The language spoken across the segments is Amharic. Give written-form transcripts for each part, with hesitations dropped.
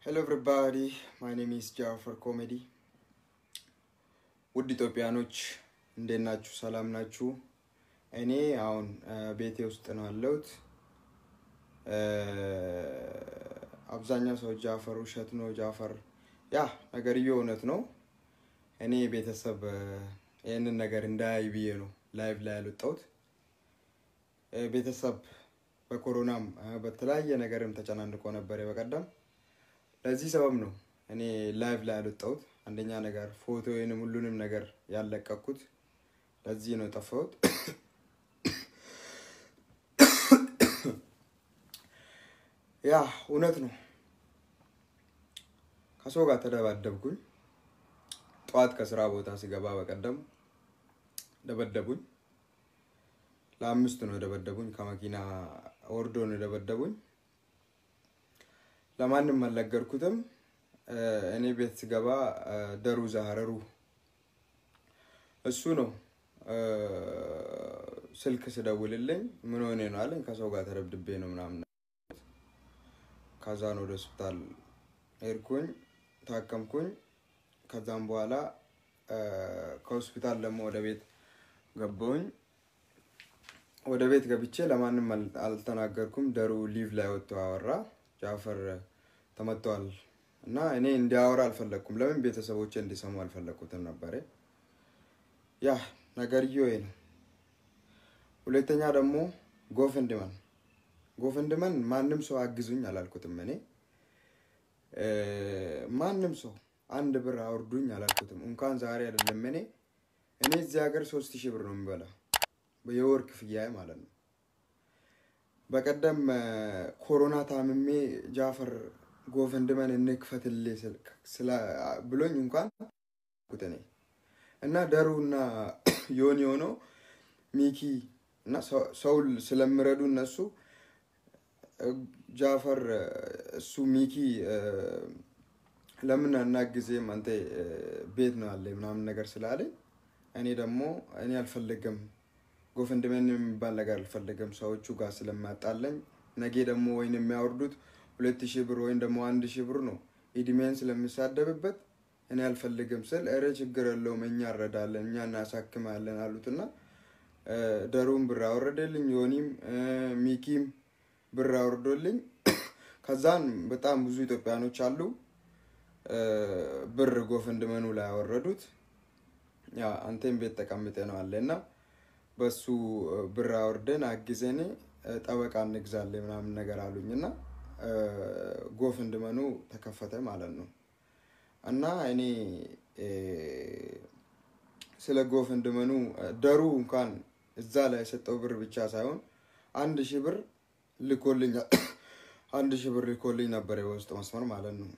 Hello everybody, my name is Jafar Comedy. ውድ ኢትዮጵያኖች እንዴት ናችሁ? ሰላም ናችሁ? እኔ አሁን ቤቴ ውስጥ ነው ያለሁት። አብዛኛው ሰው ጃፈር ውሸት ነው ጃፈር ያ ነገርየው እውነት ነው። እኔ ቤተሰብ ይሄንን ነገር እንዳያይ ብዬ ነው ላይቭ ላይ ያልወጣሁት። ቤተሰብ በኮሮናም በተለያየ ነገርም ተጨናንቆ ነበር በቀደም። ለዚህ ሰበብ ነው እኔ ላይቭ ላይ ያልወጣሁት። አንደኛ ነገር ፎቶዬንም ሁሉንም ነገር ያለቀኩት ለዚህ ነው ጠፋሁት። ያ እውነት ነው። ከሰው ጋር ተደባደብኩኝ። ጧት ከስራ ቦታ ሲገባ በቀደም ደበደቡኝ። ለአምስት ነው ደበደቡኝ። ከመኪና ወርዶ ነው ደበደቡኝ። ለማንም አልነገርኩትም። እኔ ቤት ስገባ ደሩዛ ሀረሩ እሱ ነው ስልክ ስደውልልኝ ምን ሆነ ነው አለኝ። ከሰው ጋር ተደብድቤ ነው ምናምን። ከዛ ነው ወደ ሆስፒታል ሄድኩኝ፣ ታከምኩኝ። ከዛም በኋላ ከሆስፒታል ደግሞ ወደ ቤት ገባሁኝ። ወደ ቤት ገብቼ ለማንም አልተናገርኩም። ደሩ ሊቭ ላይ ወጥቶ አወራ። ጃፈር ተመቷል እና እኔ እንዲያወራ አልፈለኩም። ለምን ቤተሰቦቼ እንዲሰሙ አልፈለኩትም ነበር። ያ ነገርየው ነው። ሁለተኛ ደግሞ ጎፈንድመን ማንም ሰው አግዙኝ አላልኩትም። እኔ ማንም ሰው አንድ ብር አውርዱኝ አላልኩትም። እንኳን ዛሬ አይደለም እኔ እዚህ ሀገር 3000 ብር ነው የምበላ በየወር ክፍያዬ ማለት ነው። በቀደም ኮሮና ታምሜ ጃፈር ጎፈንድመን እንክፈትልኝ ስለ ብሎኝ እንኳን ኩተኔ እና ደሩና ዮኒ ሆኖ ሚኪ እና ሰው ስለምረዱ እነሱ ጃፈር እሱ ሚኪ ለምን አናግዜም አንተ ቤት ነው አለ ምናምን ነገር ስላለኝ እኔ ደግሞ እኔ አልፈልግም ጎፈንድመን የሚባል ነገር አልፈልግም። ሰዎቹ ጋር ስለማጣለኝ ነገ ደግሞ ወይን የሚያወርዱት 2000 ብር ወይን ደግሞ 1000 ብር ነው ኢድሜን ስለሚሳደብበት እኔ አልፈልግም ስል እረ ችግር የለውም እኛ እንረዳለን እኛ እናሳክማለን አሉትና ደሩም ብር አወረደልኝ። ዮኒም ሚኪም ብር አወርዶልኝ። ከዛን በጣም ብዙ ኢትዮጵያኖች አሉ ብር ጎፈንድመኑ ላይ አወረዱት። ያ አንተም ቤት ተቀምጠ ነው አለና በሱ ብር አወርደን አግዘኔ ጠበቃ እንግዛለን ምናምን ነገር አሉኝና ጎፈንድመኑ ተከፈተ ማለት ነው። እና እኔ ስለ ጎፈንድመኑ ደሩ እንኳን እዛ ላይ ሰጠው ብር ብቻ ሳይሆን 1000 ብር ልኮልኝ 1000 ብር ልኮልኝ ነበር በውስጥ መስመር ማለት ነው።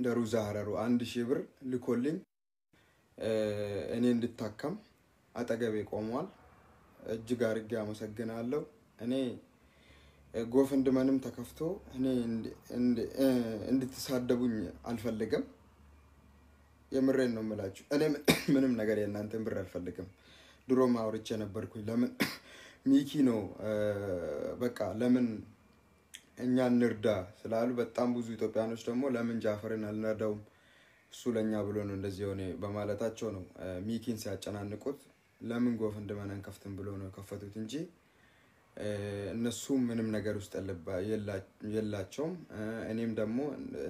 ደሩ ዛህረሩ 1000 ብር ልኮልኝ እኔ እንድታከም አጠገቤ ቆሟል። እጅግ አድርጌ አመሰግናለሁ። እኔ ጎፈንድመንም ተከፍቶ እኔ እንድትሳደቡኝ አልፈልግም። የምሬን ነው የምላችሁ። እኔ ምንም ነገር የእናንተን ብር አልፈልግም። ድሮም አውርቼ ነበርኩኝ። ለምን ሚኪ ነው በቃ ለምን እኛ እንርዳ ስላሉ በጣም ብዙ ኢትዮጵያኖች ደግሞ ለምን ጃፈርን አልነዳውም እሱ ለኛ ብሎ ነው እንደዚህ ሆነ በማለታቸው ነው ሚኪን ሲያጨናንቁት ለምን ጎፈንድመንን ከፍተን ብሎ ነው ከፈቱት እንጂ እነሱ ምንም ነገር ውስጥ የላቸውም። እኔም ደግሞ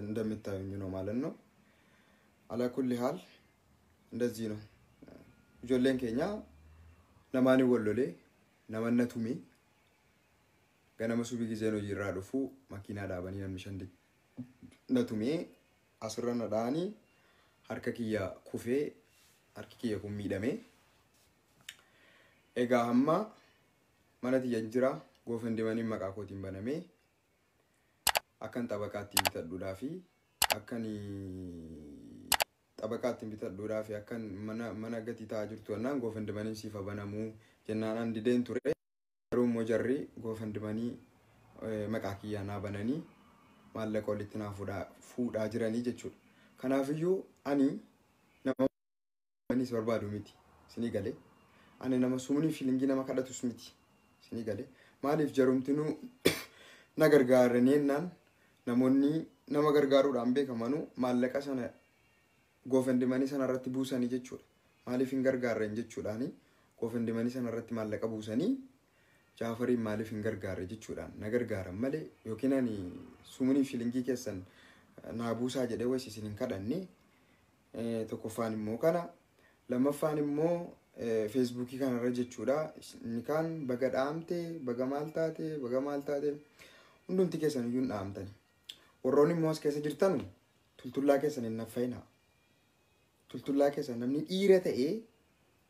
እንደምታዩኝ ነው ማለት ነው። አላኩል ሐል እንደዚህ ነው። ጆሌን ኬኛ ለማኒ ወሎሌ ለማነቱሚ ገነመሱ ቢጊዜ ነው ይራዱፉ ማኪና ዳባኒ የሚሸንድ ነቱሚ አስረና ዳኒ አርከኪያ ኩፌ አርኪኪያ ኩሚደሜ ኤጋ ሀማ ማለት የጅራ ጎፈንድመኒ መቃኮቲን በነሜ አከን ጠበቃት ቢተዱዳፊ አከን ጠበቃት ቢተዱዳፊ አከን መናገት ይታጅርቶና ጎፈንድመኒ ሲፈ በነሙ ጀናና እንዲደን ቱሬ ሩም ወጀሪ ጎፈንድመኒ መቃኪያ ናበነኒ ማለቆ ሊትና ፉዳ ጅራኒ ጀቹ ከናፍዩ አኒ ነማኒ ሰርባዱ ሚቲ ሲኒ ገሌ አኔ ነማሱሙኒ ፊሊንጊ ነማካዳቱስ ሚቲ ሲኒ ገሌ ማሊፍ ጀሩምትኑ ነገር ጋር እኔናን namoonni nama gargaaruudhaan beekamanu maallaqa sana goofendimanii sana irratti buusanii jechuudha. Maaliif hin gargaarren jechuudhaani goofendimanii sana irratti maallaqa buusanii Jaafariin maaliif hin gargaarre jechuudhaan na gargaaran malee yookiin ani sumunii shilingii keessan naa buusaa jedhee wayis isin hin kadhanne. Tokkoffaan immoo kana lammaffaan immoo Facebookii kanarra jechuudha. Inni kaan baga dhaamte baga maal taate hundumti keessan iyyuu dhaamtani. Warroonni immoo as keessa jirtan tultullaa keessan hin naffayinaa. Tultullaa keessan namni dhiira ta'ee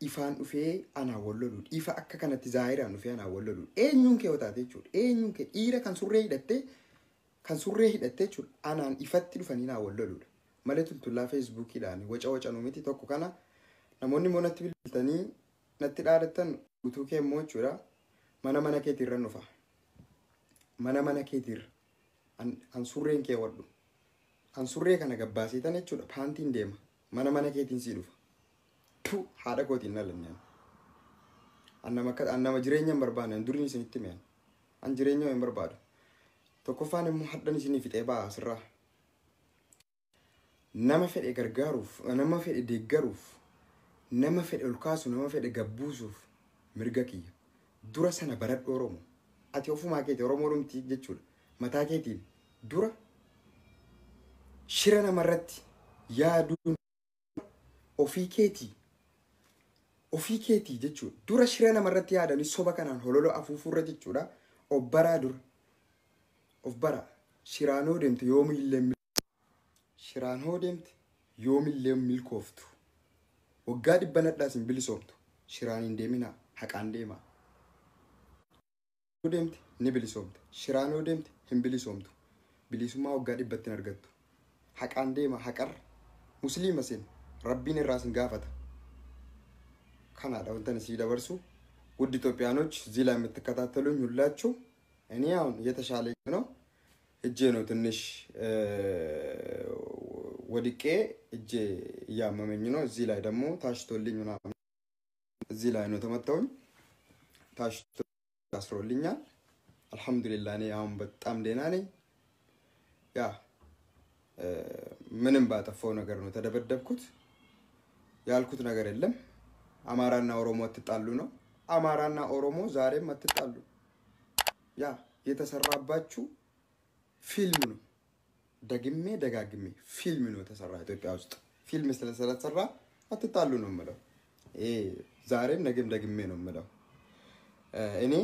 ifaan dhufee anaa wallolu. Ifa akka kanatti zaahiraan dhufee anaa wallolu. Eenyuun kee hotaate jechuudha. Eenyuun kee dhiira kan surree hidhatte jechuudha. Anaan ifatti dhufanii naa walloludha. Malee tultullaa Facebookiidhaan waca nu miti tokko kana namoonni immoo natti bilbiltanii natti dhaadatan utuu kee immoo jechuudha. Mana keetiirra dhufa. Mana keetiirra. An surreen kee wadhu. An surree kana gabbaasiitan jechuudha. Paantiin deema. Mana keetiin sii dhufa. Tu haadha kootiin nalannaan. Annama jireenya hin barbaanne durii isinitti mi'an. An jireenya hin barbaadu. Tokkoffaan immoo hadhan isinii fixee ba'a asirraa. Nama fedhe gargaaruuf, nama fedhe deeggaruuf, nama fedhe olkaasu, nama fedhe gabbuusuuf mirga kiyya. Dura sana baradhu Oromoo. Ati ofumaa keetii Oromoo dhumti jechuudha. Mataa keetiin dura shira namarratti yaaduun ofii keetii jechuudha. Dura shira namarratti yaadanii soba kanaan hololo afuufurra jechuudha. Of baraa dura. Of baraa. Shiraanoo deemte yoomillee milkooftu. Waggaa 100 hin bilisoomtu. Shiraan hin deeminaa. Haqaan deemaa. Deemte ni bilisoomte. Shiraanoo deemte hin bilisoomtu. Bilisummaa waggaa 100 hin argattu. Haqaan deema haqarra. Musliima sin rabbiin irraas hin gaafata. Kanaadha wantan isii dabarsu. ውድ ኢትዮጵያኖች እዚህ ላይ የምትከታተሉኝ ሁላችሁ እኔ አሁን እየተሻለ ነው እጄ ነው ትንሽ ወድቄ እጄ እያመመኝ ነው እዚህ ላይ ደግሞ ታሽቶልኝ ምናምን እዚህ ላይ ነው ተመታውኝ ታሽቶ አስሮልኛል አልহামዱሊላህ እኔ አሁን በጣም ደህና ነኝ ያ ምንም ባጠፋው ነገር ነው ተደበደብኩት ያልኩት ነገር የለም አማራና ኦሮሞ አትጣሉ ነው አማራና ኦሮሞ ዛሬም አትጣሉ ያ የተሰራባችሁ ፊልም ነው ደግሜ ደጋግሜ ፊልም ነው ተሰራ ኢትዮጵያ ውስጥ ፊልም ስለተሰራ አትጣሉ ነው ማለት ዛሬም ነገም ደግሜ ነው ማለት እኔ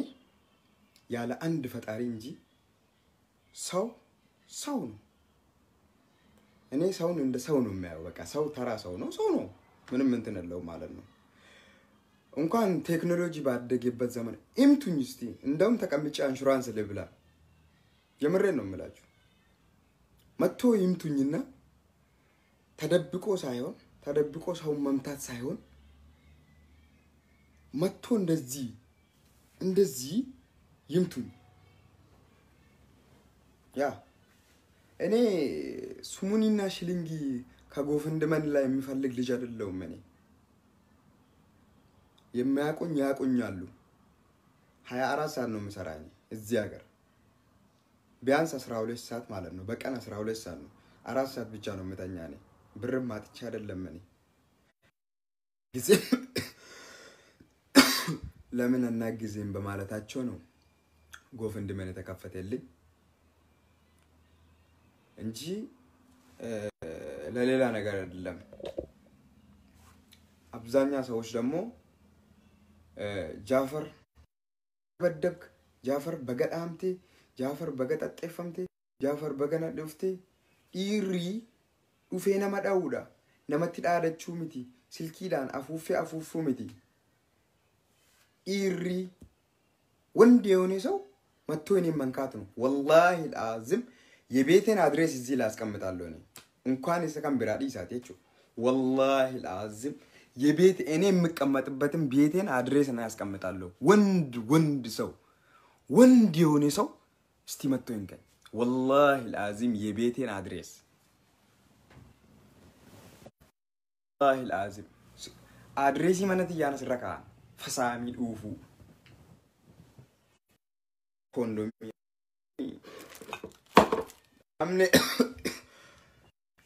ያለ አንድ ፈጣሪ እንጂ ሰው ነው እኔ ሰውን እንደ ሰው ነው የሚያየው በቃ ሰው ተራ ሰው ነው ምንም እንትን የለው ማለት ነው እንኳን ቴክኖሎጂ ባደገበት ዘመን ኢምቱኝ እስቲ እንደውም ተቀምጬ ኢንሹራንስ ልብላ የምሬን ነው የምላችሁ መጥቶ ይምቱኝና ተደብቆ ሰው መምታት ሳይሆን መጥቶ እንደዚህ ይምቱኝ ያ እኔ ሱሙኒና ሽሊንጊ ከጎፈንድመን ላይ የሚፈልግ ልጅ አይደለም እኔ የሚያቆኝ ያቆኛሉ 24 ሰዓት ነው የምሰራኝ እዚህ ሀገር ቢያንስ 12 ሰዓት ማለት ነው በቀን 12 ሰዓት ነው 4 ሰዓት ብቻ ነው የምተኛ እኔ ብርም አጥቼ አይደለም እኔ ጊዜ ለምን እናግዜም በማለታቸው ነው ጎፈንድመን የተከፈተልኝ እንጂ ለሌላ ነገር አይደለም አብዛኛው ሰዎች ደግሞ ጃፈር በደብክ ጃፈር በገዳምቴ ጃፈር በገጠጠፈምቴ ጃፈር በገነደፍቴ ኢሪ ዱፌና ማዳውዳ ነመት ዳደቹ ሚቲ ስልኪዳን አፉፉ ሚቲ ኢሪ ወንድ የሆነ ሰው መጥቶ እኔን መንካት ነው والله العظيم የቤቴን አድሬስ እዚህ ላስቀምጣለሁ እኔ እንኳን የሰከም ብራዲ ሳቴቹ والله العظيم የቤት እኔ የምቀመጥበትን ቤቴን አድሬስ እና ያስቀምጣለሁ ወንድ ሰው ወንድ የሆነ ሰው እስቲ መጥቶ ይንከኝ والله العظيم የቤቴን አድሬስ والله العظيم አድሬሲ ማለት ያነስረካ ፈሳሚ ኡፉ ኮንዶም أمني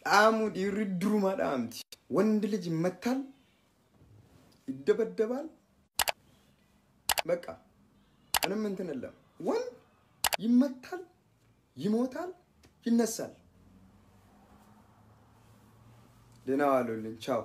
عمود يردرو ما دامتي وندلج متال يدبدبال بقى أنا من تنلم وان يمتال يموتال ينسال دينا والو لين تشاو